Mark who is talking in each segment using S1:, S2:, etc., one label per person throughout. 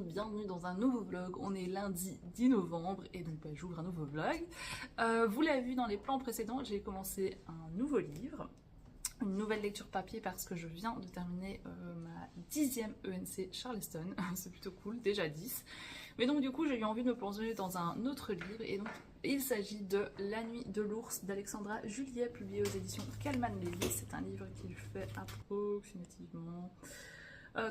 S1: bienvenue dans un nouveau vlog. On est lundi 10 novembre et donc j'ouvre un nouveau vlog. Vous l'avez vu dans les plans précédents, j'ai commencé un nouveau livre, une nouvelle lecture papier parce que je viens de terminer ma 10e ENC Charleston. C'est plutôt cool, déjà 10. Mais donc du coup j'ai eu envie de me plonger dans un autre livre et donc il s'agit de La nuit de l'ours d'Alexandra Juliet, publié aux éditions Calman Lévy. C'est un livre qui fait approximativement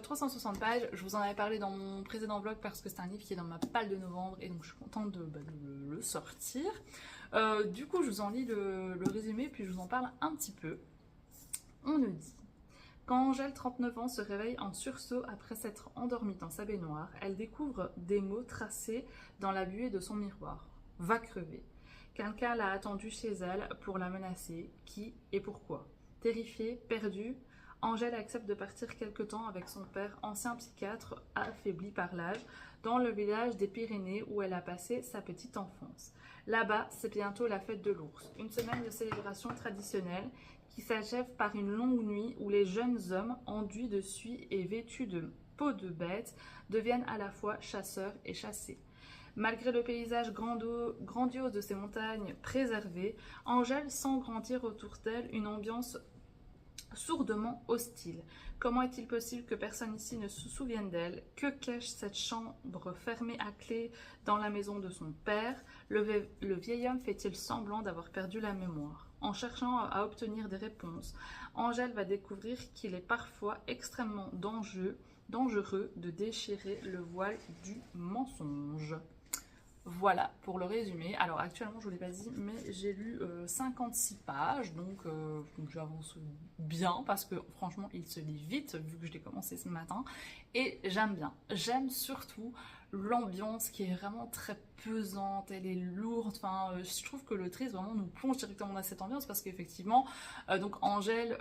S1: 360 pages. Je vous en avais parlé dans mon précédent vlog parce que c'est un livre qui est dans ma palle de novembre et donc je suis contente de le sortir. Du coup je vous en lis le résumé puis je vous en parle un petit peu. On nous dit: quand Angèle, 39 ans, se réveille en sursaut après s'être endormie dans sa baignoire, elle découvre des mots tracés dans la buée de son miroir. Va crever. Quelqu'un l'a attendue chez elle pour la menacer. Qui et pourquoi? Terrifiée, perdue, Angèle accepte de partir quelque temps avec son père, ancien psychiatre affaibli par l'âge, dans le village des Pyrénées où elle a passé sa petite enfance. Là-bas, c'est bientôt la fête de l'ours, une semaine de célébration traditionnelle qui s'achève par une longue nuit où les jeunes hommes, enduits de suie et vêtus de peau de bête, deviennent à la fois chasseurs et chassés. Malgré le paysage grandiose de ces montagnes préservées, Angèle sent grandir autour d'elle une ambiance sourdement hostile. Comment est-il possible que personne ici ne se souvienne d'elle? Que cache cette chambre fermée à clé dans la maison de son père? Le vieil homme fait-il semblant d'avoir perdu la mémoire? En cherchant à obtenir des réponses, Angèle va découvrir qu'il est parfois extrêmement dangereux de déchirer le voile du mensonge. Voilà pour le résumé. Alors actuellement, je ne vous l'ai pas dit, mais j'ai lu 56 pages, donc j'avance bien parce que franchement, il se lit vite vu que je l'ai commencé ce matin. Et j'aime bien. J'aime surtout l'ambiance qui est vraiment très pesante, elle est lourde. Enfin, je trouve que l'autrice vraiment nous plonge directement dans cette ambiance parce qu'effectivement, donc Angèle,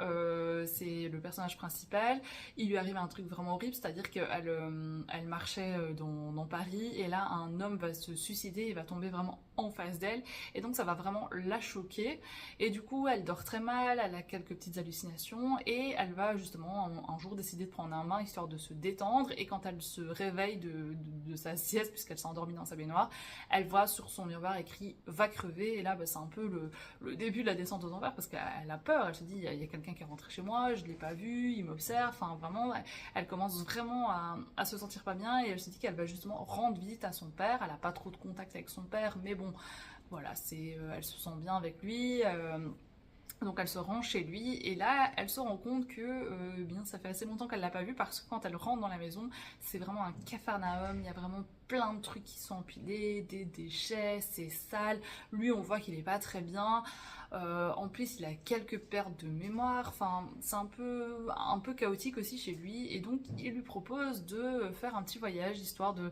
S1: c'est le personnage principal. Il lui arrive un truc vraiment horrible, c'est-à-dire qu'elle marchait dans Paris et là, un homme va se suicider et va tomber vraiment en face d'elle et donc ça va vraiment la choquer et du coup elle dort très mal, elle a quelques petites hallucinations et elle va justement un jour décider de prendre un bain histoire de se détendre et quand elle se réveille de sa sieste puisqu'elle s'est endormie dans sa baignoire, elle voit sur son miroir écrit va crever et là c'est un peu le début de la descente aux enfers parce qu'elle a peur, elle se dit il y a quelqu'un qui est rentré chez moi, je ne l'ai pas vu, il m'observe, enfin vraiment elle commence vraiment à se sentir pas bien et elle se dit qu'elle va justement rendre visite à son père, elle n'a pas trop de contact avec son père mais bon voilà, elle se sent bien avec lui, donc elle se rend chez lui et là elle se rend compte que bien ça fait assez longtemps qu'elle l'a pas vu parce que quand elle rentre dans la maison c'est vraiment un capharnaüm, il y a vraiment plein de trucs qui sont empilés, des déchets, c'est sale, lui on voit qu'il est pas très bien, en plus il a quelques pertes de mémoire, enfin c'est un peu chaotique aussi chez lui et donc il lui propose de faire un petit voyage histoire de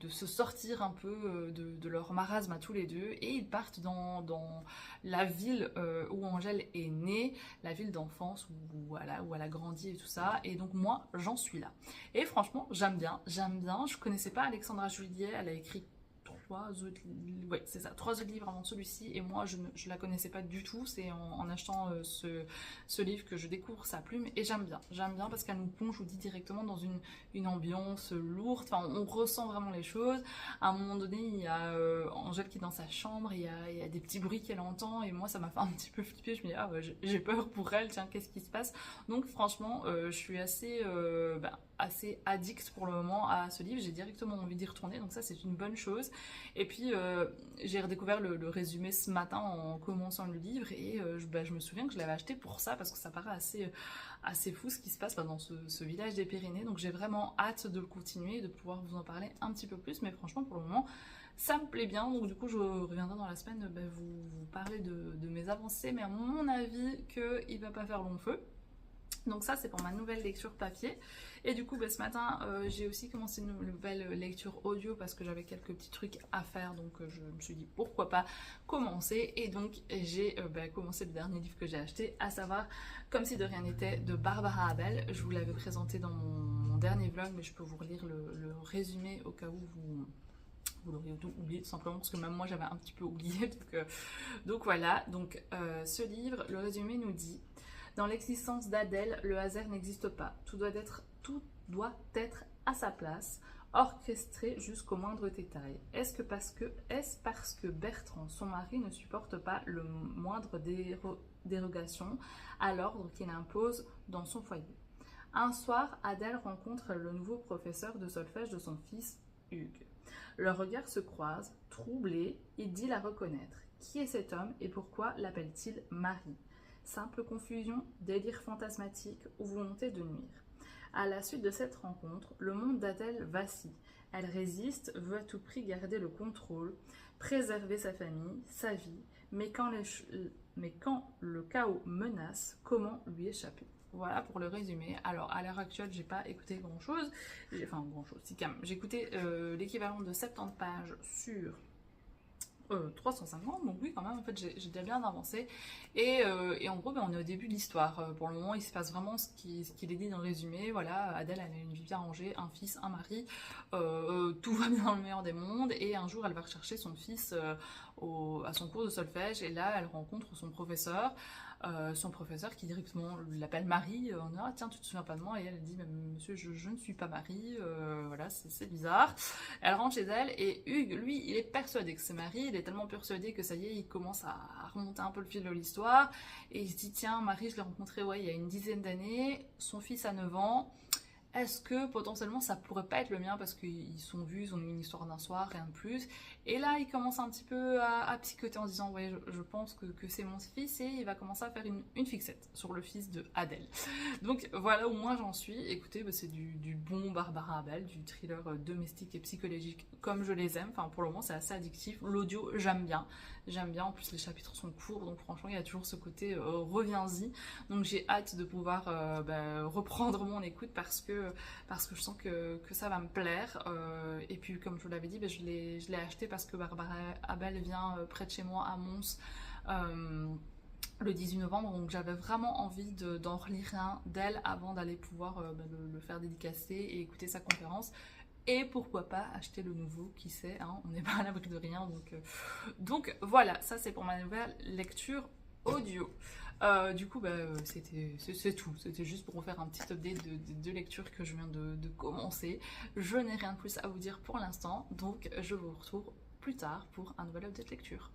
S1: se sortir un peu de leur marasme à tous les deux et ils partent dans la ville où Angèle est née, la ville d'enfance où elle a grandi et tout ça et donc moi j'en suis là et franchement j'aime bien, je connaissais pas Alexandra Juliet, elle a écrit trois autres livres avant celui-ci et moi je la connaissais pas du tout, c'est en achetant ce livre que je découvre sa plume et j'aime bien parce qu'elle nous plonge, je vous dis, directement dans une ambiance lourde, enfin on ressent vraiment les choses. À un moment donné il y a Angèle qui est dans sa chambre, il y a des petits bruits qu'elle entend et moi ça m'a fait un petit peu flipper, je me dis ah j'ai peur pour elle, tiens qu'est-ce qui se passe, donc franchement je suis assez addict pour le moment à ce livre, j'ai directement envie d'y retourner donc ça c'est une bonne chose. Et puis j'ai redécouvert le résumé ce matin en commençant le livre et je me souviens que je l'avais acheté pour ça parce que ça paraît assez fou ce qui se passe dans ce village des Pyrénées, donc j'ai vraiment hâte de le continuer et de pouvoir vous en parler un petit peu plus, mais franchement pour le moment ça me plaît bien, donc du coup je reviendrai dans la semaine vous parler de mes avancées, mais à mon avis qu'il va pas faire long feu. Donc ça c'est pour ma nouvelle lecture papier et du coup ce matin j'ai aussi commencé une nouvelle lecture audio parce que j'avais quelques petits trucs à faire, donc je me suis dit pourquoi pas commencer et donc j'ai commencé le dernier livre que j'ai acheté, à savoir Comme si de rien n'était de Barbara Abel. Je vous l'avais présenté dans mon dernier vlog mais je peux vous relire le résumé au cas où vous l'auriez oublié tout simplement parce que même moi j'avais un petit peu oublié donc voilà, donc ce livre, le résumé nous dit: dans l'existence d'Adèle, le hasard n'existe pas. Tout doit être à sa place. orchestrée jusqu'au moindre détail. Est-ce parce que Bertrand, son mari, ne supporte pas le moindre dérogation à l'ordre qu'il impose dans son foyer? Un soir, Adèle rencontre le nouveau professeur de solfège de son fils, Hugues. Leurs regards se croisent, troublés, il dit la reconnaître. Qui est cet homme et pourquoi l'appelle-t-il Marie? Simple confusion, délire fantasmatique ou volonté de nuire? À la suite de cette rencontre, le monde d'Adèle vacille. Elle résiste, veut à tout prix garder le contrôle, préserver sa famille, sa vie, mais quand le chaos menace, comment lui échapper? Voilà pour le résumé. Alors, à l'heure actuelle, j'ai pas écouté grand-chose. Enfin, grand-chose, si quand même. J'ai écouté l'équivalent de 70 pages sur 350, donc oui, quand même, en fait, j'ai déjà bien avancé. Et en gros, on est au début de l'histoire. Pour le moment, il se passe vraiment ce qu'il est dit dans le résumé. Voilà, Adèle, elle a une vie bien rangée, un fils, un mari. Tout va bien dans le meilleur des mondes. Et un jour, elle va rechercher son fils à son cours de solfège. Et là, elle rencontre son professeur. Qui directement l'appelle Marie, on dit ah, tiens tu te souviens pas de moi, et elle dit mais monsieur je ne suis pas Marie, voilà c'est bizarre. Elle rentre chez elle et Hugues lui il est persuadé que c'est Marie, il est tellement persuadé que ça y est il commence à remonter un peu le fil de l'histoire et il se dit tiens Marie je l'ai rencontrée ouais, il y a une dizaine d'années, son fils a 9 ans. Est-ce que potentiellement ça pourrait pas être le mien parce qu'ils sont vus, ils ont eu une histoire d'un soir, rien de plus. Et là il commence un petit peu à psychoter en disant ouais je pense que c'est mon fils, et il va commencer à faire une fixette sur le fils de Adèle. Donc voilà où moi j'en suis. Écoutez, bah, c'est du bon Barbara Abel, du thriller domestique et psychologique comme je les aime. Enfin pour le moment c'est assez addictif. L'audio j'aime bien. En plus les chapitres sont courts, donc franchement il y a toujours ce côté reviens-y. Donc j'ai hâte de pouvoir reprendre mon écoute parce que je sens que ça va me plaire. Et puis comme je vous l'avais dit, je l'ai acheté parce que Barbara Abel vient près de chez moi à Mons le 18 novembre, donc j'avais vraiment envie d'en relire un d'elle avant d'aller pouvoir le faire dédicacer et écouter sa conférence. Et pourquoi pas acheter le nouveau, qui sait, hein, on n'est pas à l'abri de rien. Donc voilà, ça c'est pour ma nouvelle lecture audio. Du coup, c'est tout. C'était juste pour vous faire un petit update de lecture que je viens de commencer. Je n'ai rien de plus à vous dire pour l'instant, donc je vous retrouve plus tard pour un nouvel update lecture.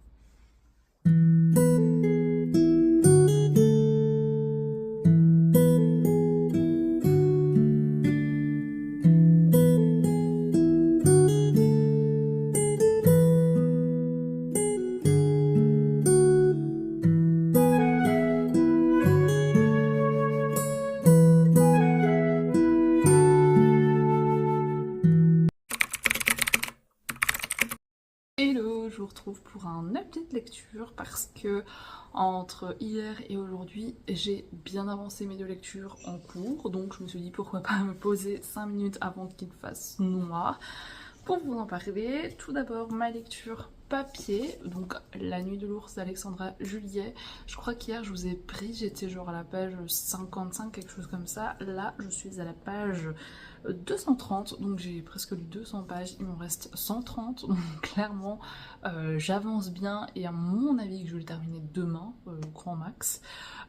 S1: Hello, je vous retrouve pour un update lecture parce que entre hier et aujourd'hui j'ai bien avancé mes 2 lectures en cours, donc je me suis dit pourquoi pas me poser 5 minutes avant qu'il fasse noir pour vous en parler. Tout d'abord ma lecture papier, donc La Nuit de l'ours d'Alexandra Juliet. Je crois qu'hier je vous ai pris, j'étais genre à la page 55, quelque chose comme ça. Là je suis à la page 230, donc j'ai presque lu 200 pages, il m'en reste 130, donc clairement j'avance bien et à mon avis que je vais le terminer demain, grand max.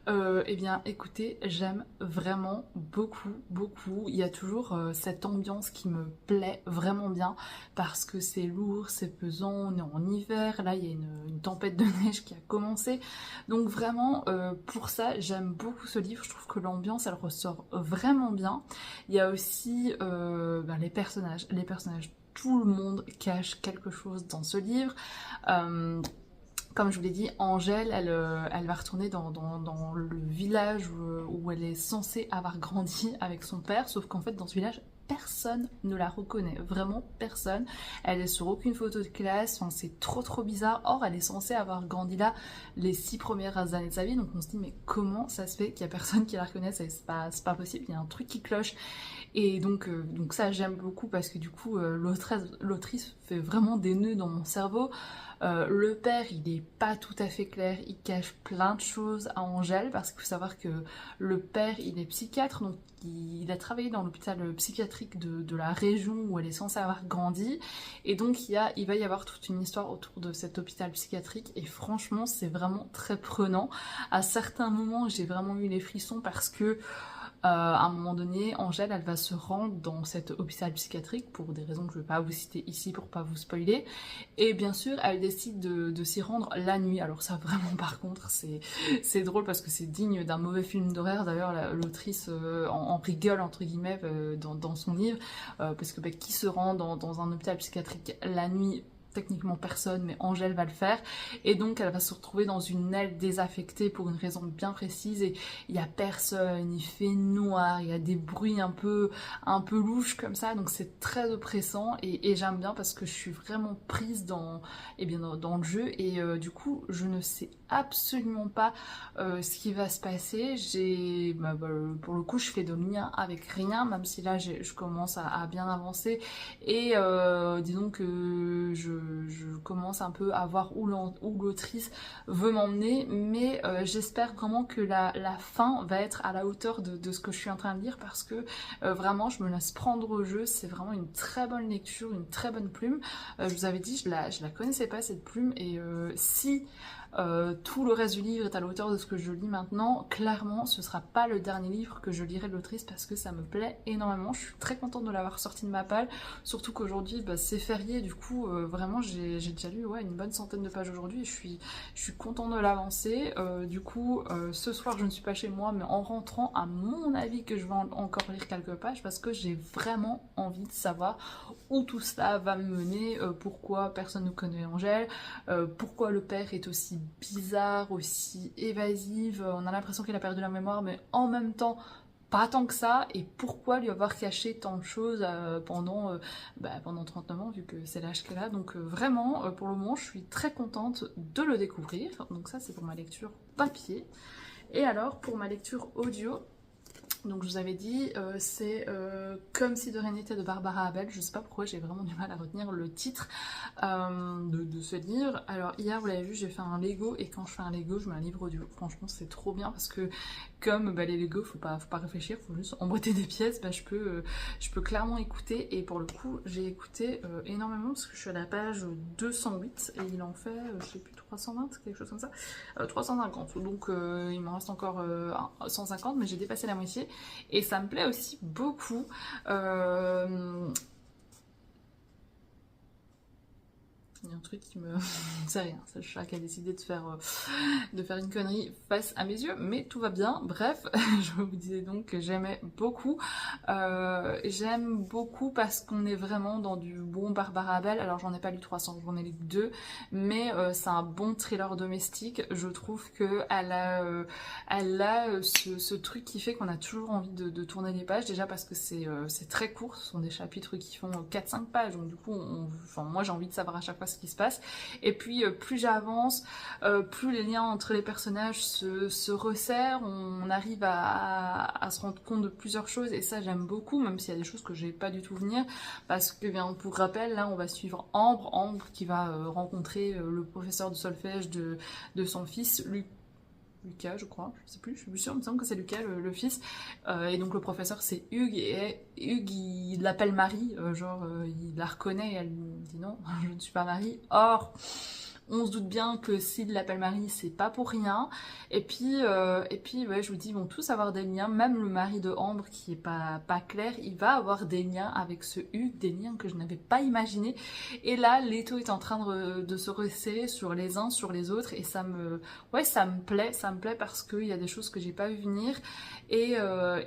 S1: Eh bien écoutez, j'aime vraiment beaucoup, il y a toujours cette ambiance qui me plaît vraiment bien parce que c'est lourd, c'est pesant, on est en hiver, là il y a une tempête de neige qui a commencé, donc vraiment pour ça j'aime beaucoup ce livre, je trouve que l'ambiance elle ressort vraiment bien. Il y a aussi les personnages, tout le monde cache quelque chose dans ce livre. Comme je vous l'ai dit, Angèle, elle va retourner dans le village où elle est censée avoir grandi avec son père, sauf qu'en fait dans ce village, personne ne la reconnaît, vraiment personne. Elle est sur aucune photo de classe, enfin, c'est trop bizarre. Or, elle est censée avoir grandi là les 6 premières années de sa vie, donc on se dit mais comment ça se fait qu'il y a personne qui la reconnaisse? C'est pas possible, il y a un truc qui cloche. Et donc ça j'aime beaucoup parce que du coup l'autrice fait vraiment des nœuds dans mon cerveau. Le père il est pas tout à fait clair, il cache plein de choses à Angèle parce qu'il faut savoir que le père il est psychiatre, donc il a travaillé dans l'hôpital psychiatrique de la région où elle est censée avoir grandi, et donc il va y avoir toute une histoire autour de cet hôpital psychiatrique et franchement c'est vraiment très prenant. À certains moments j'ai vraiment eu les frissons parce que à un moment donné, Angèle, elle va se rendre dans cet hôpital psychiatrique pour des raisons que je ne vais pas vous citer ici pour pas vous spoiler. Et bien sûr, elle décide de s'y rendre la nuit. Alors ça, vraiment, par contre, c'est drôle parce que c'est digne d'un mauvais film d'horreur. D'ailleurs, l'autrice en rigole, entre guillemets, dans son livre, parce que qui se rend dans un hôpital psychiatrique la nuit? Techniquement personne, mais Angèle va le faire, et donc elle va se retrouver dans une aile désaffectée pour une raison bien précise, et il y a personne, il fait noir, il y a des bruits un peu louches comme ça, donc c'est très oppressant, et j'aime bien parce que je suis vraiment prise dans le jeu, et du coup je ne sais absolument pas ce qui va se passer. Pour le coup je fais de lien avec rien, même si là je commence à bien avancer, et disons que je commence un peu à voir où l'autrice veut m'emmener, mais j'espère vraiment que la fin va être à la hauteur de ce que je suis en train de lire, parce que vraiment je me laisse prendre au jeu. C'est vraiment une très bonne lecture, une très bonne plume. Je vous avais dit, je la connaissais pas cette plume, et si tout le reste du livre est à la hauteur de ce que je lis maintenant, clairement ce sera pas le dernier livre que je lirai de l'autrice, parce que ça me plaît énormément. Je suis très contente de l'avoir sorti de ma palle, surtout qu'aujourd'hui c'est férié, du coup vraiment j'ai déjà lu une bonne centaine de pages aujourd'hui, et je suis contente de l'avancer. Du coup ce soir je ne suis pas chez moi, mais en rentrant, à mon avis que je vais encore lire quelques pages, parce que j'ai vraiment envie de savoir où tout cela va me mener, pourquoi personne ne connaît Angèle, pourquoi le père est aussi bizarre, aussi évasive, on a l'impression qu'il a perdu la mémoire, mais en même temps pas tant que ça, et pourquoi lui avoir caché tant de choses pendant 39 ans, vu que c'est l'âge qu'elle a. Donc vraiment, pour le moment, je suis très contente de le découvrir. Donc ça, c'est pour ma lecture papier. Et alors, pour ma lecture audio, donc je vous avais dit, c'est Comme si de rien n'était de Barbara Abel. Je sais pas pourquoi j'ai vraiment du mal à retenir le titre de ce livre. Alors hier, vous l'avez vu, j'ai fait un Lego, et quand je fais un Lego, je mets un livre audio. Franchement, c'est trop bien, parce que comme les Lego, faut pas réfléchir, faut juste emboîter des pièces, je peux clairement écouter, et pour le coup, j'ai écouté énormément, parce que je suis à la page 208, et il en fait, je sais plus, 320, quelque chose comme ça, 350, donc il m'en reste encore 150, mais j'ai dépassé la moitié, et ça me plaît aussi beaucoup. Il y a un truc qui me... c'est rien, c'est le chat qui a décidé de faire une connerie face à mes yeux, mais tout va bien. Bref, je vous disais donc que j'aimais beaucoup. J'aime beaucoup parce qu'on est vraiment dans du bon Barbara Abel. Alors j'en ai pas lu 300, j'en ai lu 2, mais c'est un bon thriller domestique. Je trouve que elle a ce truc qui fait qu'on a toujours envie de tourner les pages, déjà parce que c'est très court, ce sont des chapitres qui font 4-5 pages, donc du coup, moi j'ai envie de savoir à chaque fois ce qui se passe, et puis plus j'avance, plus les liens entre les personnages se resserrent, on arrive à se rendre compte de plusieurs choses, et ça j'aime beaucoup, même s'il y a des choses que j'ai pas du tout venir, parce que bien pour rappel, là on va suivre Ambre qui va rencontrer le professeur de solfège de son fils, Lucas, je crois, je sais plus, je suis plus sûre, il me semble que c'est Lucas, le fils, et donc le professeur c'est Hugues, et Hugues il l'appelle Marie, il la reconnaît, et elle lui dit non, je ne suis pas Marie. Or on se doute bien que s'il l'appelle Marie, c'est pas pour rien. Et puis je vous dis, ils vont tous avoir des liens. Même le mari de Ambre, qui est pas clair, il va avoir des liens avec ce Hugues, des liens que je n'avais pas imaginés. Et là, l'étau est en train de se resserrer sur les uns, sur les autres. Et ça me plaît parce qu'il y a des choses que j'ai pas vu venir. Et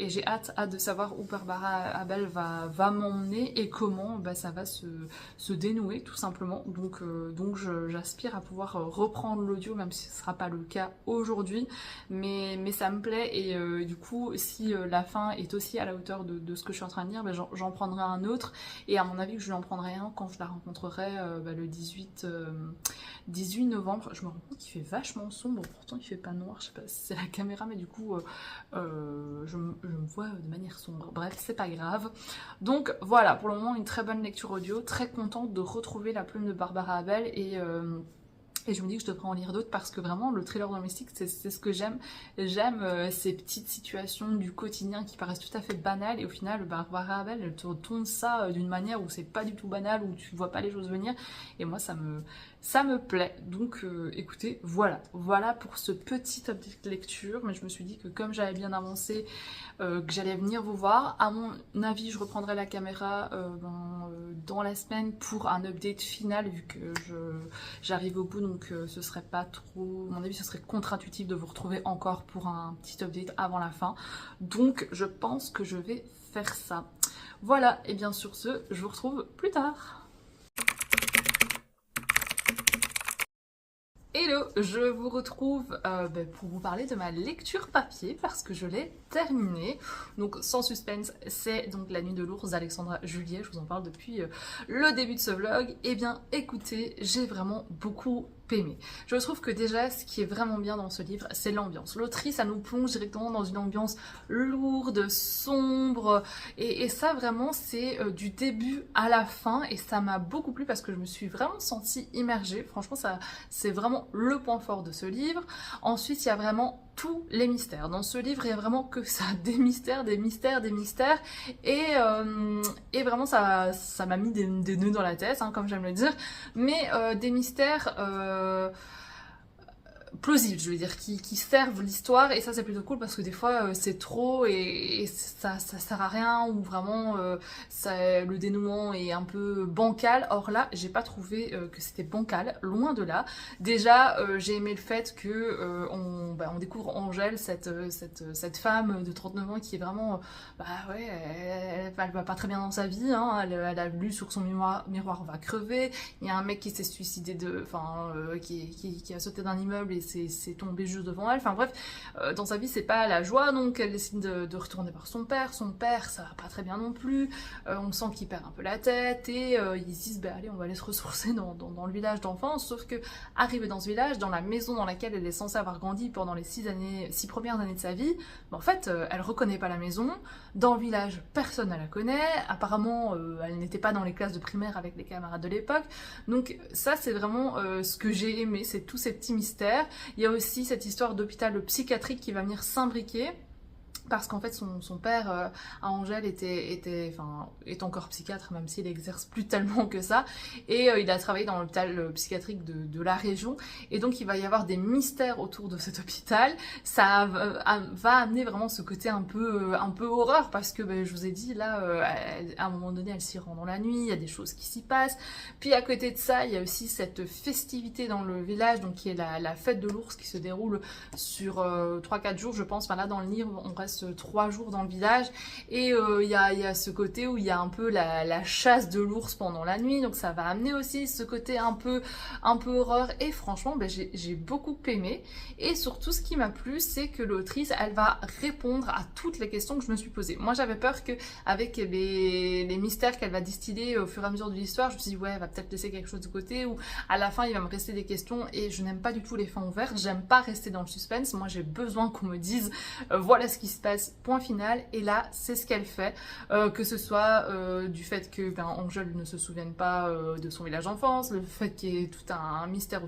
S1: j'ai hâte de savoir où Barbara Abel va m'emmener, et comment ça va se dénouer, tout simplement. Donc j'aspire à pouvoir reprendre l'audio, même si ce ne sera pas le cas aujourd'hui, mais ça me plaît, et du coup si la fin est aussi à la hauteur de ce que je suis en train de lire, j'en prendrai un autre, et à mon avis que je lui en prendrai un quand je la rencontrerai le 18 novembre. Je me rends compte qu'il fait vachement sombre, pourtant il fait pas noir, je sais pas si c'est la caméra, mais du coup je me vois de manière sombre. Bref, c'est pas grave. Donc voilà, pour le moment une très bonne lecture audio, très contente de retrouver la plume de Barbara Abel, Et je me dis que je devrais en lire d'autres parce que vraiment le thriller domestique c'est ce que j'aime. J'aime ces petites situations du quotidien qui paraissent tout à fait banales et au final Barbara Abel elle te tourne ça d'une manière où c'est pas du tout banal, où tu vois pas les choses venir et moi ça me plaît. Donc écoutez, voilà pour ce petit update lecture, mais je me suis dit que comme j'avais bien avancé, que j'allais venir vous voir, à mon avis je reprendrai la caméra dans la semaine pour un update final vu que j'arrive au bout, donc ce serait pas trop, à mon avis ce serait contre-intuitif de vous retrouver encore pour un petit update avant la fin, donc je pense que je vais faire ça. Voilà, et bien sur ce, je vous retrouve plus tard. Hello, je vous retrouve pour vous parler de ma lecture papier parce que je l'ai terminée. Donc sans suspense, c'est donc La Nuit de l'ours d'Alexandra Juliet, je vous en parle depuis le début de ce vlog. Eh bien écoutez, j'ai vraiment beaucoup aimé. Je trouve que déjà ce qui est vraiment bien dans ce livre, c'est l'ambiance. L'autrice, elle nous plonge directement dans une ambiance lourde, sombre, et ça vraiment c'est du début à la fin, et ça m'a beaucoup plu parce que je me suis vraiment sentie immergée. Franchement ça c'est vraiment le point fort de ce livre. Ensuite il y a vraiment tous les mystères. Dans ce livre il y a vraiment que ça, des mystères, des mystères, des mystères, et vraiment ça m'a mis des nœuds dans la tête, hein, comme j'aime le dire, mais des mystères plausibles, je veux dire, qui servent l'histoire, et ça c'est plutôt cool parce que des fois c'est trop et ça sert à rien, ou vraiment le dénouement est un peu bancal. Or là j'ai pas trouvé que c'était bancal, loin de là. Déjà j'ai aimé le fait que on découvre Angèle, cette femme de 39 ans qui est vraiment elle va pas très bien dans sa vie, hein. Elle a lu sur son miroir va crever, il y a un mec qui s'est suicidé qui a sauté d'un immeuble et c'est tombé juste devant elle. Enfin bref, dans sa vie c'est pas la joie, donc elle décide de retourner voir son père. Son père ça va pas très bien non plus, on sent qu'il perd un peu la tête, et ils se disent allez on va aller se ressourcer dans le village d'enfance. Sauf que arrivée dans ce village, dans la maison dans laquelle elle est censée avoir grandi pendant les 6 premières années de sa vie, en fait elle reconnaît pas la maison. Dans le village personne ne la connaît, apparemment elle n'était pas dans les classes de primaire avec les camarades de l'époque. Donc ça c'est vraiment ce que j'ai aimé, c'est tous ces petits mystères. Il y a aussi cette histoire d'hôpital psychiatrique qui va venir s'imbriquer, parce qu'en fait son père à Angèle est encore psychiatre, même s'il exerce plus tellement que ça, et il a travaillé dans l'hôpital psychiatrique de la région, et donc il va y avoir des mystères autour de cet hôpital. Ça va amener vraiment ce côté un peu horreur, parce que je vous ai dit là à un moment donné elle s'y rend dans la nuit, il y a des choses qui s'y passent. Puis à côté de ça il y a aussi cette festivité dans le village, donc qui est la fête de l'ours, qui se déroule sur 3-4 jours je pense. Enfin là dans le livre on reste 3 jours dans le village, et il y a ce côté où il y a un peu la chasse de l'ours pendant la nuit, donc ça va amener aussi ce côté un peu horreur. Et franchement j'ai beaucoup aimé, et surtout ce qui m'a plu c'est que l'autrice elle va répondre à toutes les questions que je me suis posées. Moi j'avais peur que avec les mystères qu'elle va distiller au fur et à mesure de l'histoire, je me suis dit ouais elle va peut-être laisser quelque chose de côté, ou à la fin il va me rester des questions, et je n'aime pas du tout les fins ouvertes, j'aime pas rester dans le suspense. Moi j'ai besoin qu'on me dise voilà ce qui se passe, point final. Et là c'est ce qu'elle fait, que ce soit du fait que Angèle ne se souvienne pas de son village d'enfance, le fait qu'il y ait tout un mystère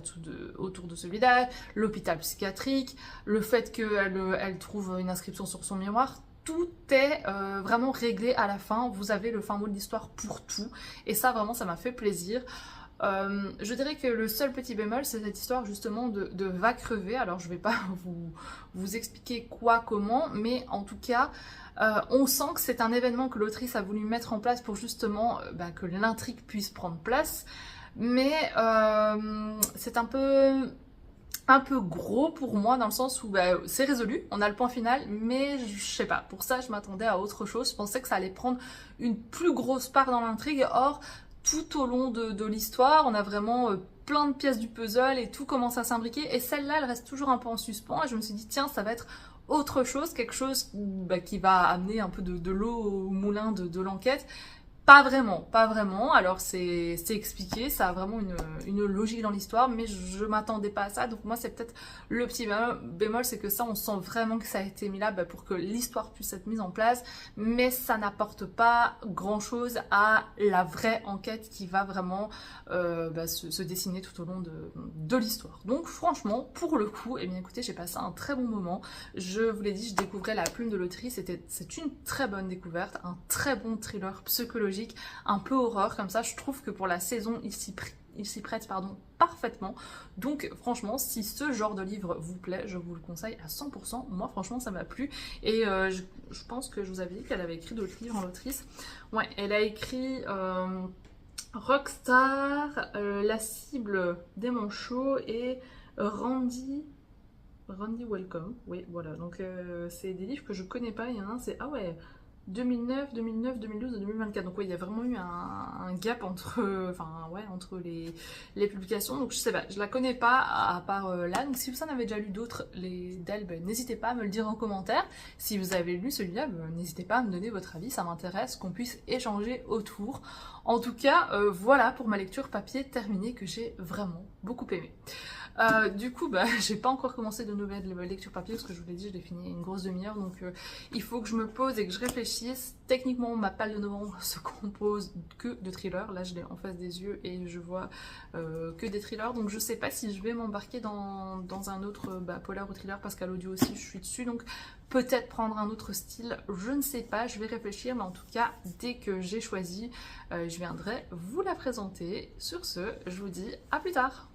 S1: autour de ce village, l'hôpital psychiatrique, le fait qu'elle trouve une inscription sur son miroir. Tout est vraiment réglé à la fin, vous avez le fin mot de l'histoire pour tout, et ça vraiment ça m'a fait plaisir. Je dirais que le seul petit bémol c'est cette histoire justement de va crever. Alors je vais pas vous expliquer quoi, comment, mais en tout cas on sent que c'est un événement que l'autrice a voulu mettre en place pour justement que l'intrigue puisse prendre place, mais c'est un peu gros pour moi, dans le sens où c'est résolu, on a le point final, mais je sais pas, pour ça je m'attendais à autre chose. Je pensais que ça allait prendre une plus grosse part dans l'intrigue. Or tout au long de l'histoire on a vraiment plein de pièces du puzzle et tout commence à s'imbriquer, et celle-là elle reste toujours un peu en suspens, et je me suis dit tiens ça va être autre chose, quelque chose qui va amener un peu de l'eau au moulin de l'enquête. Pas vraiment, pas vraiment. Alors c'est expliqué, ça a vraiment une logique dans l'histoire, mais je m'attendais pas à ça. Donc moi c'est peut-être le petit bémol, c'est que ça on sent vraiment que ça a été mis là pour que l'histoire puisse être mise en place, mais ça n'apporte pas grand-chose à la vraie enquête qui va vraiment se dessiner tout au long de l'histoire. Donc franchement, pour le coup, eh bien écoutez, j'ai passé un très bon moment. Je vous l'ai dit, je découvrais La Plume de l'Autrice, c'est une très bonne découverte, un très bon thriller psychologique, un peu horreur comme ça. Je trouve que pour la saison, il s'y prête parfaitement. Donc franchement, si ce genre de livre vous plaît, je vous le conseille à 100%. Moi franchement ça m'a plu. Et je pense que je vous avais dit qu'elle avait écrit d'autres livres en l'autrice. Ouais, elle a écrit Rockstar, La cible des manchots et Randy Welcome. Oui, voilà. Donc c'est des livres que je connais pas. Il y en a un, c'est ah ouais, 2009, 2012 et 2024. Donc ouais, il y a vraiment eu un gap entre les publications. Donc je sais pas, je la connais pas à part là. Donc si vous en avez déjà lu d'autres d'elle, n'hésitez pas à me le dire en commentaire. Si vous avez lu celui-là, n'hésitez pas à me donner votre avis. Ça m'intéresse qu'on puisse échanger autour. En tout cas, voilà pour ma lecture papier terminée que j'ai vraiment beaucoup aimé. Du coup, j'ai pas encore commencé de nouvelles lectures papier parce que je vous l'ai dit, je l'ai fini une grosse demi-heure, donc il faut que je me pose et que je réfléchisse. Techniquement, ma palle de novembre se compose que de thrillers. Là, je l'ai en face des yeux et je vois que des thrillers, donc je sais pas si je vais m'embarquer dans un autre polar ou thriller parce qu'à l'audio aussi je suis dessus, donc peut-être prendre un autre style, je ne sais pas, je vais réfléchir, mais en tout cas, dès que j'ai choisi, je viendrai vous la présenter. Sur ce, je vous dis à plus tard.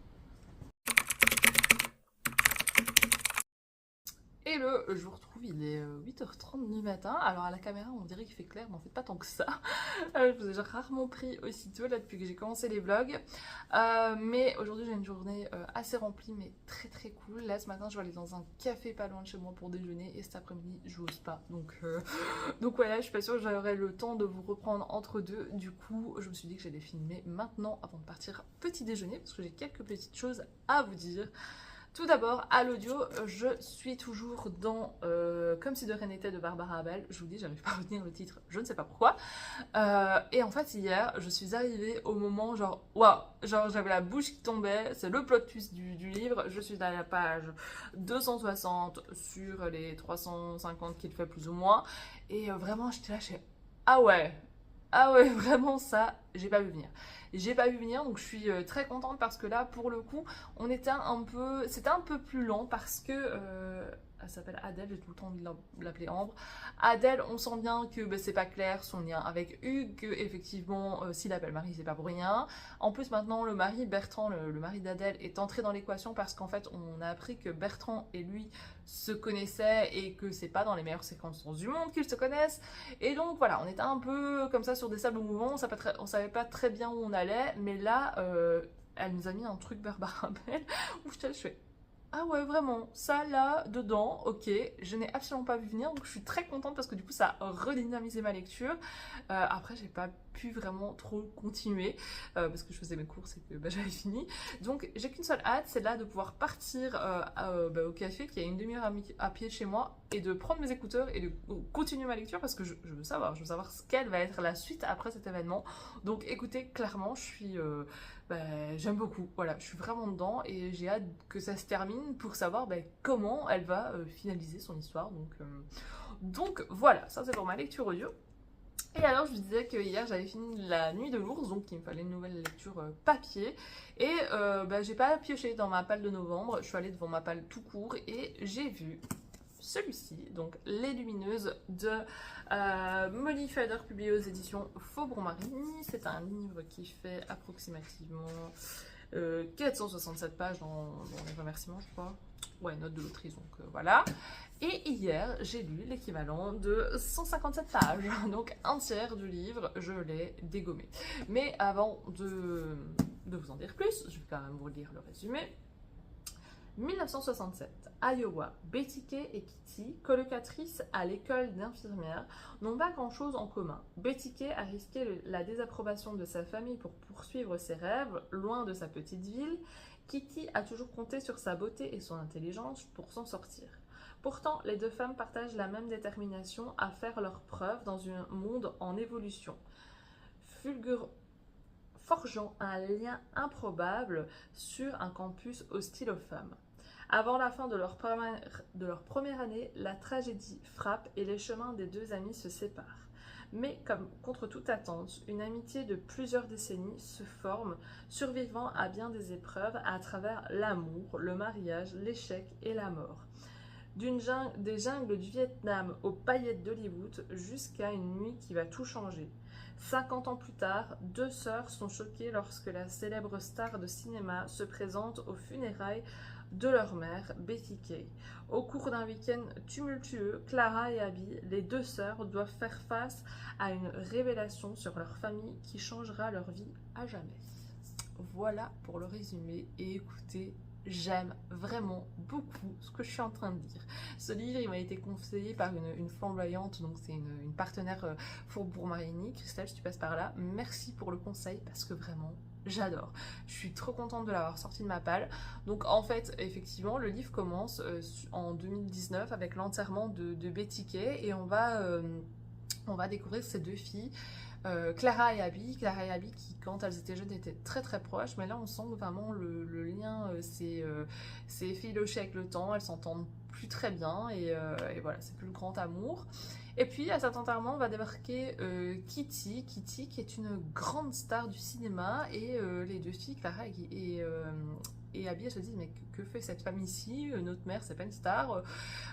S1: Je vous retrouve, il est 8h30 du matin. Alors à la caméra, on dirait qu'il fait clair, mais en fait pas tant que ça. Je vous ai rarement pris aussitôt là depuis que j'ai commencé les vlogs. Mais aujourd'hui, j'ai une journée assez remplie, mais très très cool. Là, ce matin, je vais aller dans un café pas loin de chez moi pour déjeuner. Et cet après-midi, je n'ose pas. Donc voilà, je suis pas sûre que j'aurai le temps de vous reprendre entre deux. Du coup, je me suis dit que j'allais filmer maintenant avant de partir petit déjeuner, parce que j'ai quelques petites choses à vous dire. Tout d'abord, à l'audio, je suis toujours dans Comme si de rien n'était de Barbara Abel. Je vous dis, j'arrive pas à retenir le titre, je ne sais pas pourquoi. Et en fait, hier, je suis arrivée au moment genre, waouh, genre j'avais la bouche qui tombait, c'est le plot twist du livre. Je suis à la page 260 sur les 350 qu'il fait plus ou moins. Et vraiment, j'étais là, ah ouais, vraiment ça, j'ai pas vu venir. J'ai pas vu venir, donc je suis très contente parce que là, pour le coup, c'était un peu plus lent parce que elle s'appelle Adèle, j'ai tout le temps envie de l'appeler Ambre. Adèle, on sent bien que c'est pas clair son lien avec Hugues, que effectivement, s'il appelle Marie, c'est pas pour rien. En plus, maintenant, le mari Bertrand, le mari d'Adèle, est entré dans l'équation parce qu'en fait, on a appris que Bertrand et lui se connaissaient et que c'est pas dans les meilleures circonstances du monde qu'ils se connaissent. Et donc voilà, on était un peu comme ça sur des sables mouvants, on savait pas très bien où on allait, mais là, elle nous a mis un truc Barbara Bell où je fais ah ouais, vraiment, ça là, dedans, ok, je n'ai absolument pas vu venir, donc je suis très contente parce que du coup ça a redynamisé ma lecture. Après, j'ai pas pu vraiment trop continuer parce que je faisais mes courses et que j'avais fini. Donc j'ai qu'une seule hâte, c'est là de pouvoir partir au café qui est une demi-heure à pied de chez moi et de prendre mes écouteurs et de continuer ma lecture parce que je veux savoir ce qu'elle va être la suite après cet événement. Donc écoutez, clairement, je suis... j'aime beaucoup, voilà, je suis vraiment dedans et j'ai hâte que ça se termine pour savoir comment elle va finaliser son histoire. Donc voilà, ça c'est pour ma lecture audio. Et alors je vous disais que hier j'avais fini La Nuit de l'ours, donc il me fallait une nouvelle lecture papier. Et j'ai pas pioché dans ma palle de novembre, je suis allée devant ma palle tout court et j'ai vu celui-ci, donc Les Lumineuses de Molly Fader, publié aux éditions Faubourg-Marigny. C'est un livre qui fait approximativement 467 pages dans les remerciements, je crois. Ouais, note de l'autrice, donc voilà. Et hier, j'ai lu l'équivalent de 157 pages, donc un tiers du livre, je l'ai dégommé. Mais avant de vous en dire plus, je vais quand même vous lire le résumé. 1967, Iowa, Betty Kay et Kitty, colocatrices à l'école d'infirmières, n'ont pas grand-chose en commun. Betty Kay a risqué la désapprobation de sa famille pour poursuivre ses rêves, loin de sa petite ville. Kitty a toujours compté sur sa beauté et son intelligence pour s'en sortir. Pourtant, les deux femmes partagent la même détermination à faire leurs preuves dans un monde en évolution. forgeant un lien improbable sur un campus hostile aux femmes. Avant la fin de leur première année, la tragédie frappe et les chemins des deux amis se séparent. Mais comme contre toute attente, une amitié de plusieurs décennies se forme, survivant à bien des épreuves à travers l'amour, le mariage, l'échec et la mort. Des jungles du Vietnam aux paillettes d'Hollywood jusqu'à une nuit qui va tout changer. 50 ans plus tard, deux sœurs sont choquées lorsque la célèbre star de cinéma se présente aux funérailles de leur mère, Betty Kay. Au cours d'un week-end tumultueux, Clara et Abby, les deux sœurs, doivent faire face à une révélation sur leur famille qui changera leur vie à jamais. Voilà pour le résumé. Et écoutez, j'aime vraiment beaucoup ce que je suis en train de dire. Ce livre, il m'a été conseillé par une flamboyante, donc c'est une partenaire Faubourg-Marigny. Christelle, si tu passes par là, merci pour le conseil parce que vraiment, j'adore. Je suis trop contente de l'avoir sorti de ma palle. Donc en fait, effectivement, le livre commence en 2019 avec l'enterrement de Betty Kay et on va découvrir ces deux filles. Clara et Abby qui quand elles étaient jeunes étaient très très proches, mais là on sent vraiment le lien s'est effiloché avec le temps, elles s'entendent plus très bien et voilà, c'est plus le grand amour. Et puis à cet enterrement va débarquer Kitty qui est une grande star du cinéma et les deux filles, Clara et Abby, elles se disent mais que fait cette femme ici, notre mère c'est pas une star,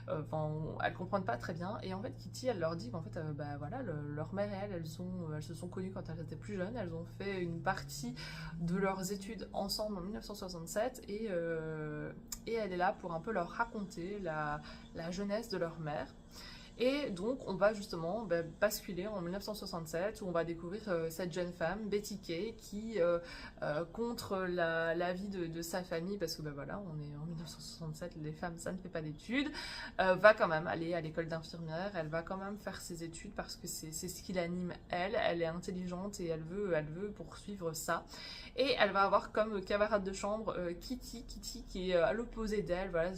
S1: enfin elles comprennent pas très bien et en fait Kitty elle leur dit qu'en fait bah voilà leur mère et elles se sont connues quand elles étaient plus jeunes, elles ont fait une partie de leurs études ensemble en 1967 et elle est là pour un peu leur raconter la jeunesse de leur mère. Et donc on va justement basculer en 1967 où on va découvrir cette jeune femme, Betty Kay, qui contre la vie de sa famille, parce que voilà, on est en 1967, les femmes ça ne fait pas d'études, va quand même aller à l'école d'infirmière, elle va quand même faire ses études parce que c'est ce qui l'anime elle est intelligente et elle veut poursuivre ça. Et elle va avoir comme camarade de chambre Kitty qui est à l'opposé d'elle, voilà.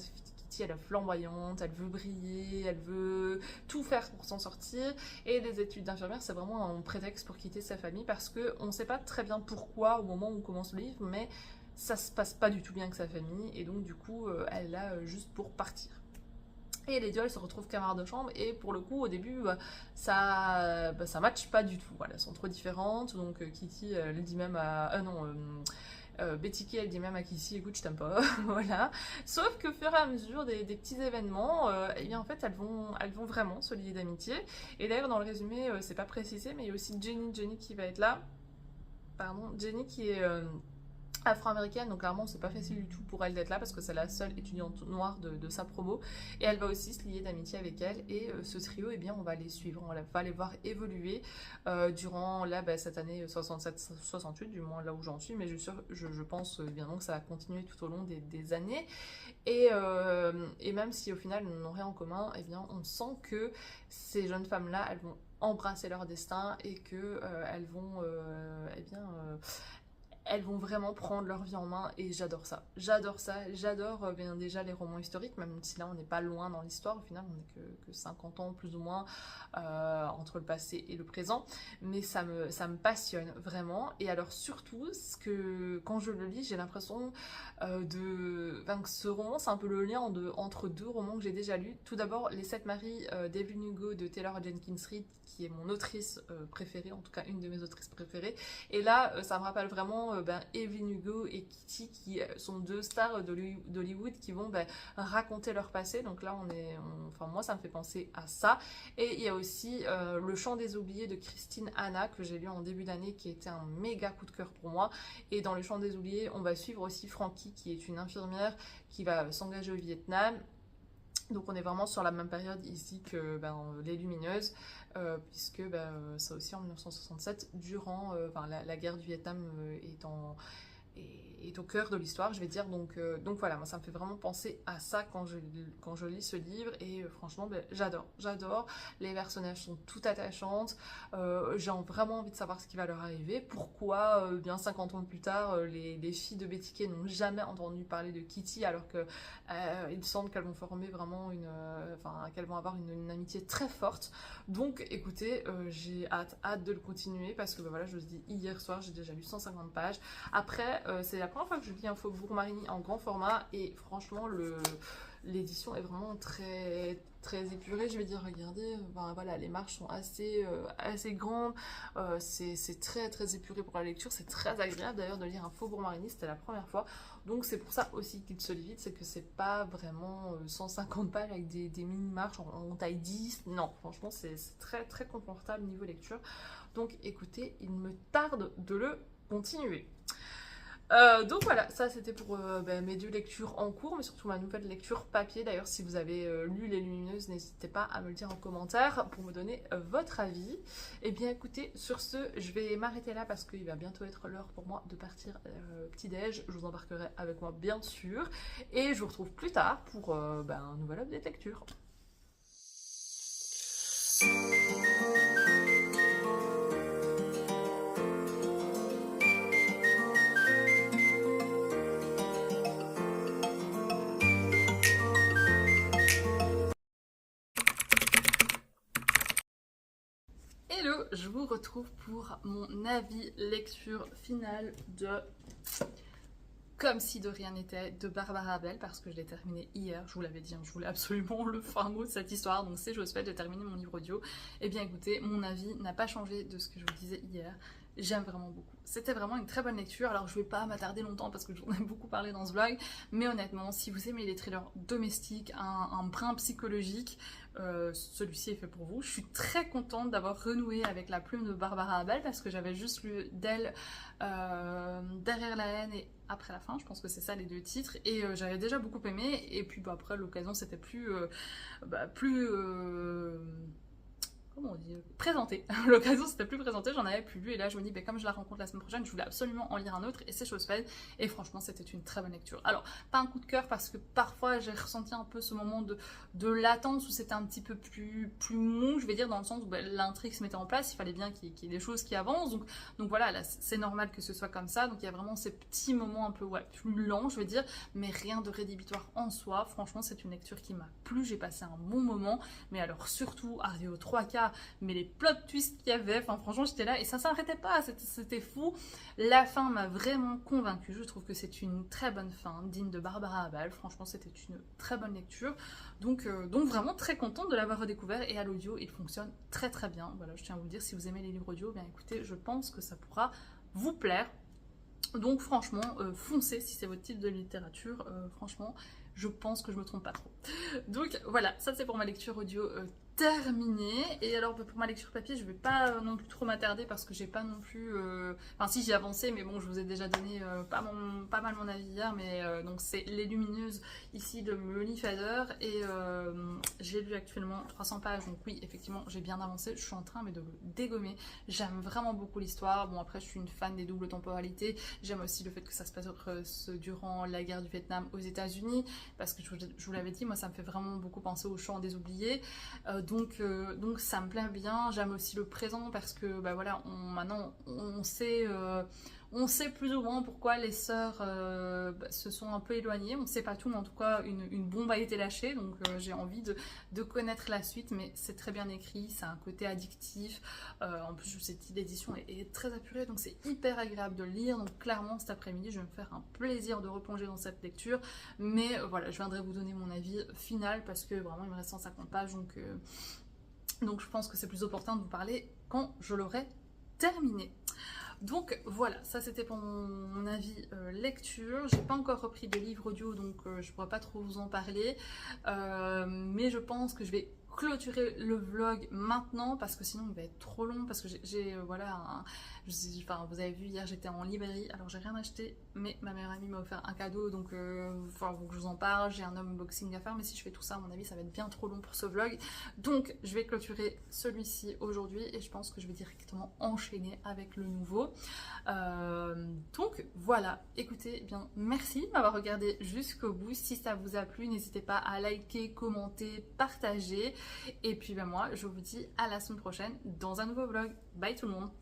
S1: Elle est flamboyante, elle veut briller, elle veut tout faire pour s'en sortir. Et les études d'infirmière, c'est vraiment un prétexte pour quitter sa famille parce qu'on ne sait pas très bien pourquoi au moment où on commence le livre, mais ça se passe pas du tout bien avec sa famille. Et donc, du coup, elle est là juste pour partir. Et les deux, elles se retrouvent camarades de chambre. Et pour le coup, au début, ça matche pas du tout. Voilà, elles sont trop différentes. Donc, Kitty, elle dit même à. Betty Kay, elle dit même à Kitty, écoute, je t'aime pas, voilà. Sauf qu'au fur et à mesure des petits événements, et bien en fait, elles vont vraiment se lier d'amitié. Et d'ailleurs, dans le résumé, c'est pas précisé, mais il y a aussi Jenny qui va être là. Pardon, Jenny qui est afro-américaine, donc clairement c'est pas facile du tout pour elle d'être là parce que c'est la seule étudiante noire de sa promo et elle va aussi se lier d'amitié avec elle et ce trio, eh bien on va les suivre, on va les voir évoluer durant cette année 67-68, du moins là où j'en suis, mais je pense bien donc que ça va continuer tout au long des années et même si au final ils n'ont rien en commun, eh bien on sent que ces jeunes femmes là elles vont embrasser leur destin et que elles vont vraiment prendre leur vie en main et j'adore ça. J'adore bien déjà les romans historiques, même si là on n'est pas loin dans l'histoire, au final on n'est que 50 ans plus ou moins entre le passé et le présent, mais ça me passionne vraiment. Et alors surtout, quand je le lis, j'ai l'impression que ce roman c'est un peu le lien entre deux romans que j'ai déjà lus. Tout d'abord Les Sept Maris d'Evelyn Hugo de Taylor Jenkins Reid, qui est mon autrice préférée, en tout cas une de mes autrices préférées. Et là, ça me rappelle vraiment Evelyn Hugo et Kitty, qui sont deux stars d'Hollywood qui vont raconter leur passé. Donc là, moi, ça me fait penser à ça. Et il y a aussi Le Chant des Oubliés de Christine Hanna, que j'ai lu en début d'année, qui était un méga coup de cœur pour moi. Et dans Le Chant des Oubliés, on va suivre aussi Frankie, qui est une infirmière qui va s'engager au Vietnam. Donc on est vraiment sur la même période ici que Les Lumineuses, puisque c'est aussi en 1967, durant la guerre du Vietnam est au cœur de l'histoire, je vais dire. Donc voilà, moi ça me fait vraiment penser à ça quand je lis ce livre. Et franchement, ben, j'adore. Les personnages sont tout attachantes. J'ai vraiment envie de savoir ce qui va leur arriver. Pourquoi, bien 50 ans plus tard, les filles de Betty Kay n'ont jamais entendu parler de Kitty, alors que il semble qu'elles vont former vraiment qu'elles vont avoir une amitié très forte. Donc écoutez, j'ai hâte de le continuer, parce que ben, voilà, je vous dis, hier soir j'ai déjà lu 150 pages. Après, c'est la première fois que je lis un Faubourg Marigny en grand format, et franchement l'édition est vraiment très très épurée, je vais dire. Regardez, ben, voilà, les marges sont assez grandes, c'est très très épuré pour la lecture, c'est très agréable d'ailleurs de lire un Faubourg Marigny, c'était la première fois. Donc c'est pour ça aussi qu'il se lit vite, c'est que c'est pas vraiment 150 pages avec des mini-marches en taille 10, non, franchement c'est très très confortable niveau lecture. Donc écoutez, il me tarde de le continuer. Donc voilà, ça c'était pour mes 2 lectures en cours, mais surtout ma nouvelle lecture papier. D'ailleurs, si vous avez lu Les Lumineuses, n'hésitez pas à me le dire en commentaire pour me donner votre avis. Et bien écoutez, sur ce, je vais m'arrêter là parce qu'il va bientôt être l'heure pour moi de partir petit-déj. Je vous embarquerai avec moi bien sûr, et je vous retrouve plus tard pour un nouvel update lecture. Hello, je vous retrouve pour mon avis lecture finale de Comme si de rien n'était de Barbara Bell, parce que je l'ai terminé hier, je vous l'avais dit, hein, je voulais absolument le fin mot de cette histoire, donc c'est chose faite, j'ai terminé mon livre audio. Et bien écoutez, mon avis n'a pas changé de ce que je vous disais hier. J'aime vraiment beaucoup. C'était vraiment une très bonne lecture. Alors je vais pas m'attarder longtemps parce que j'en ai beaucoup parlé dans ce vlog, mais honnêtement, si vous aimez les thrillers domestiques, un brin psychologique, celui-ci est fait pour vous. Je suis très contente d'avoir renoué avec la plume de Barbara Abel, parce que j'avais juste lu d'elle Derrière la haine et Après la fin, je pense que c'est ça les 2 titres, et j'avais déjà beaucoup aimé. Et puis après l'occasion c'était plus comment on dit, présenté. L'occasion c'était plus présenté, j'en avais plus lu, et là je me dis, comme je la rencontre la semaine prochaine, je voulais absolument en lire un autre, et c'est chose faite. Et franchement c'était une très bonne lecture. Alors pas un coup de cœur, parce que parfois j'ai ressenti un peu ce moment de latence où c'était un petit peu plus mou, je vais dire, dans le sens où l'intrigue se mettait en place, il fallait bien qu'il y ait des choses qui avancent, donc voilà, là c'est normal que ce soit comme ça. Donc il y a vraiment ces petits moments un peu plus lents, je vais dire, mais rien de rédhibitoire en soi. Franchement c'est une lecture qui m'a plu, j'ai passé un bon moment, mais alors surtout arrivé aux 3 quarts, mais les plot twists qu'il y avait, enfin franchement j'étais là et ça s'arrêtait pas, c'était fou. La fin m'a vraiment convaincue, je trouve que c'est une très bonne fin, digne de Barbara Abel. Franchement c'était une très bonne lecture, donc vraiment très contente de l'avoir redécouvert. Et à l'audio il fonctionne très très bien. Voilà, je tiens à vous le dire, si vous aimez les livres audio, bien écoutez, je pense que ça pourra vous plaire. Donc franchement, foncez si c'est votre type de littérature, franchement je pense que je me trompe pas trop. Donc voilà, ça c'est pour ma lecture audio terminée. Et alors pour ma lecture papier, je vais pas non plus trop m'attarder, parce que j'ai pas non plus... Enfin si, j'ai avancé, mais bon, je vous ai déjà donné pas mal mon avis hier, mais donc c'est Les Lumineuses ici de Melanie Fader, et j'ai lu actuellement 300 pages, donc oui effectivement j'ai bien avancé, je suis en train de le dégommer. J'aime vraiment beaucoup l'histoire. Bon après je suis une fan des doubles temporalités, j'aime aussi le fait que ça se passe durant la guerre du Vietnam aux États-Unis, parce que je vous l'avais dit, moi ça me fait vraiment beaucoup penser au Chant des oubliés, donc ça me plaît bien. J'aime aussi le présent, parce que voilà, maintenant on sait plus ou moins pourquoi les sœurs se sont un peu éloignées. On ne sait pas tout, mais en tout cas une bombe a été lâchée, donc j'ai envie de connaître la suite. Mais c'est très bien écrit, c'est un côté addictif, en plus cette édition est très apurée, donc c'est hyper agréable de lire. Donc clairement cet après-midi je vais me faire un plaisir de replonger dans cette lecture, mais voilà, je viendrai vous donner mon avis final, parce que vraiment il me reste 150 pages, donc je pense que c'est plus opportun de vous parler quand je l'aurai terminé. Donc voilà, ça c'était pour mon avis lecture. J'ai pas encore repris de livre audio, donc je pourrais pas trop vous en parler, mais je pense que je vais clôturer le vlog maintenant, parce que sinon il va être trop long, parce que j'ai voilà vous avez vu hier j'étais en librairie, alors j'ai rien acheté, mais ma meilleure amie m'a offert un cadeau, donc faut que je vous en parle. J'ai un unboxing à faire, mais si je fais tout ça à mon avis ça va être bien trop long pour ce vlog, donc je vais clôturer celui-ci aujourd'hui, et je pense que je vais directement enchaîner avec le nouveau. Donc voilà, écoutez, eh bien merci de m'avoir regardé jusqu'au bout. Si ça vous a plu, n'hésitez pas à liker, commenter, partager. Et puis ben moi, je vous dis à la semaine prochaine dans un nouveau vlog. Bye tout le monde!